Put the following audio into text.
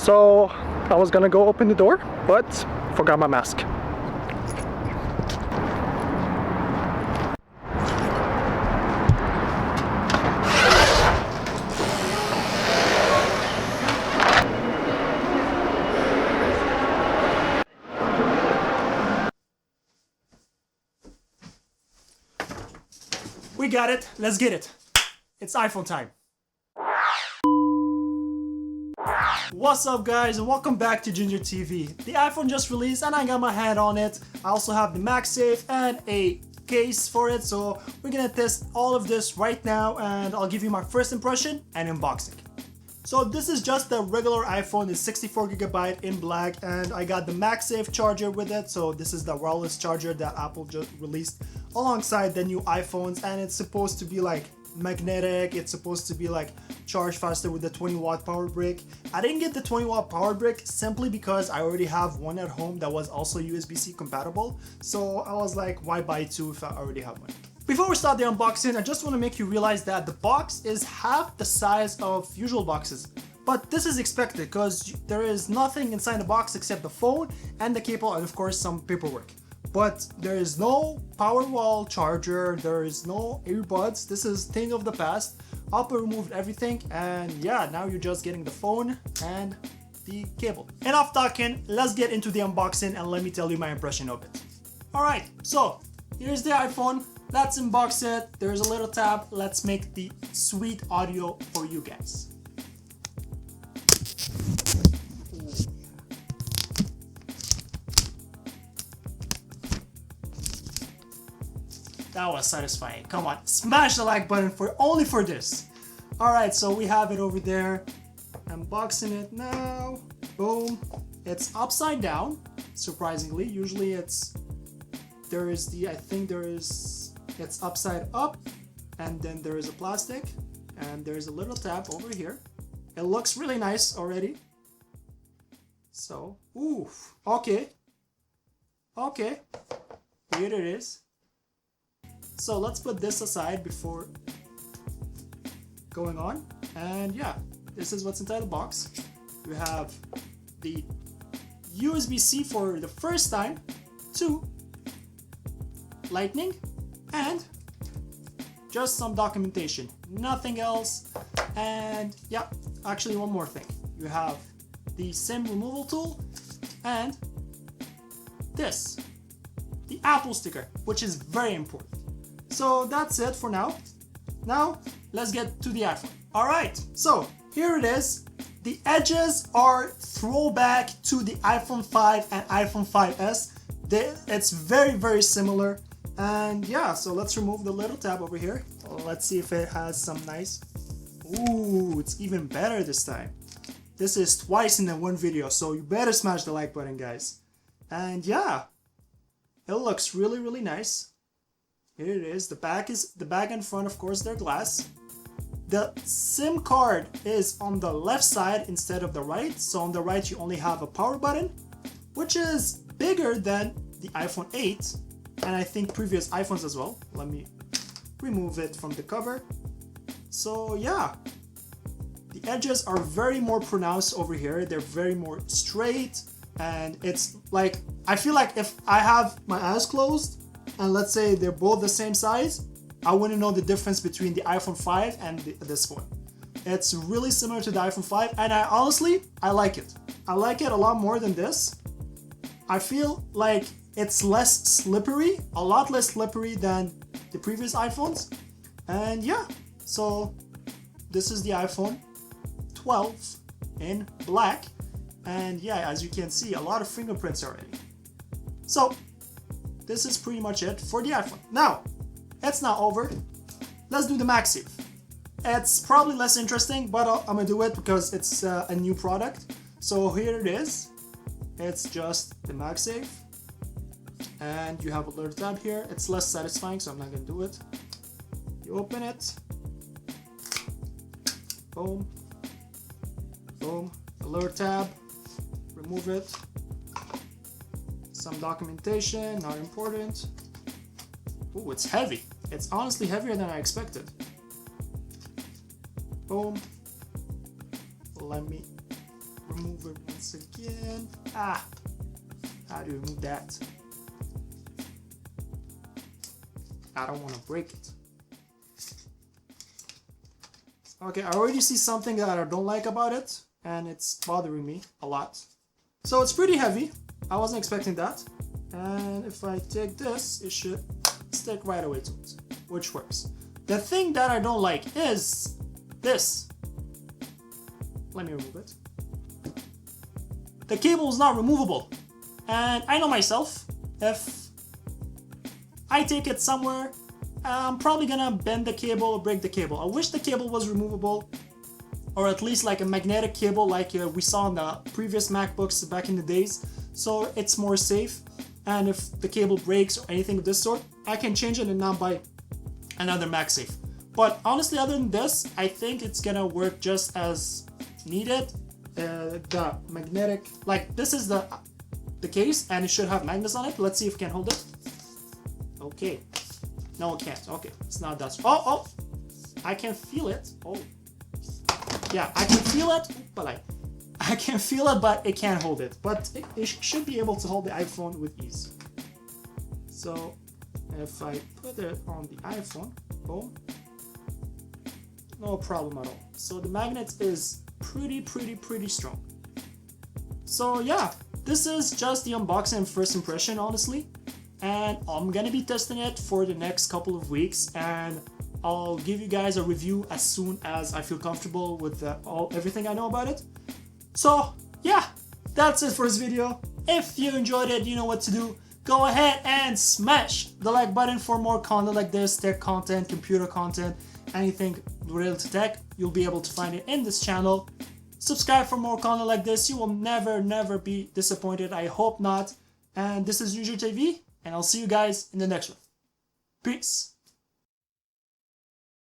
So I was gonna go open the door, but forgot my mask. We got it, let's get it. It's iPhone time. What's up guys, and welcome back to Ginger TV. The iPhone just released and I got my hand on it. I also have the Magsafe and a case for it, so we're gonna test all of this right now and I'll give you my first impression and unboxing. So this is just the regular iPhone, it's 64GB in black, and I got the Magsafe charger with it. So this is the wireless charger that Apple just released alongside the new iPhones, and it's supposed to be like magnetic. It's supposed to be like charge faster with the 20-watt power brick. I didn't get the 20-watt power brick simply because I already have one at home that was also USB-C compatible. So I was like, why buy two if I already have one? Before we start the unboxing, I just want to make you realize that the box is half the size of usual boxes. But this is expected because there is nothing inside the box except the phone and the cable and of course some paperwork. But there is no power wall charger, there is no earbuds. This is thing of the past. Apple removed everything, and yeah, now you're just getting the phone and the cable. Enough talking, let's get into the unboxing and let me tell you my impression of it. Alright, so here's the iPhone. Let's unbox it. There's a little tab. Let's make the sweet audio for you guys. That was satisfying. Come on, smash the like button only for this. Alright, so we have it over there. Unboxing it now. Boom. It's upside down, surprisingly. Usually it's it's upside up, and then there is a plastic, and there's a little tab over here. It looks really nice already. So, ooh, okay. Here it is. So let's put this aside before going on. And yeah, this is what's inside the box. We have the USB-C for the first time, to Lightning, and just some documentation, nothing else. And yeah, actually one more thing. You have the SIM removal tool and this, the Apple sticker, which is very important. So that's it for now. Now let's get to the iPhone. Alright, so here it is. The edges are throwback to the iPhone 5 and iPhone 5S. It's very similar. And yeah, so let's remove the little tab over here. Let's see if it has some nice... Ooh, it's even better this time. This is twice in one video, so you better smash the like button, guys. And yeah, it looks really nice. Here it is. The back and front, of course, they're glass. The SIM card is on the left side instead of the right. So on the right, you only have a power button, which is bigger than the iPhone 8. And I think previous iPhones as well. Let me remove it from the cover. So yeah, the edges are very more pronounced over here. They're very more straight, and it's like, I feel like if I have my eyes closed and let's say they're both the same size, I wouldn't know the difference between the iPhone 5 and this one. It's really similar to the iPhone 5, and I like it. I like it a lot more than this. I feel like it's less slippery, a lot less slippery than the previous iPhones. And yeah, so this is the iPhone 12 in black. And yeah, as you can see, a lot of fingerprints already. So this is pretty much it for the iPhone. Now, it's not over. Let's do the Magsafe. It's probably less interesting, but I'm gonna do it because it's a new product. So here it is. It's just the Magsafe. And you have a little tab here. It's less satisfying, so I'm not gonna do it. You open it. Boom. Boom. A little tab. Remove it. Some documentation, not important. Ooh, it's heavy. It's honestly heavier than I expected. Boom. Let me remove it once again. Ah, how do you remove that? I don't want to break it. Okay, I already see something that I don't like about it, and it's bothering me a lot. So it's pretty heavy. I wasn't expecting that. And if I take this, it should stick right away to it, which works. The thing that I don't like is this. Let me remove it. The cable is not removable. And I know myself, if I take it somewhere, I'm probably gonna bend the cable or break the cable. I wish the cable was removable, or at least like a magnetic cable like we saw in the previous MacBooks back in the days, so it's more safe. And if the cable breaks or anything of this sort, I can change it and not buy another Magsafe. But honestly, other than this, I think it's gonna work just as needed. The magnetic, like this is the case, and it should have magnets on it. Let's see if it can hold it. Okay, no, it can't. Okay, it's not that. Oh, I can feel it. Oh, yeah, I can feel it, but I can feel it, but it can't hold it. But it should be able to hold the iPhone with ease. So if I put it on the iPhone, boom, no problem at all. So the magnet is pretty strong. So yeah, this is just the unboxing and first impression, honestly. And I'm gonna be testing it for the next couple of weeks, and I'll give you guys a review as soon as I feel comfortable with everything I know about it. So yeah, that's it for this video. If you enjoyed it, you know what to do. Go ahead and smash the like button for more content like this, tech content, computer content, anything related to tech. You'll be able to find it in this channel. Subscribe for more content like this. You will never be disappointed. I hope not. And this is User TV, and I'll see you guys in the next one. Peace.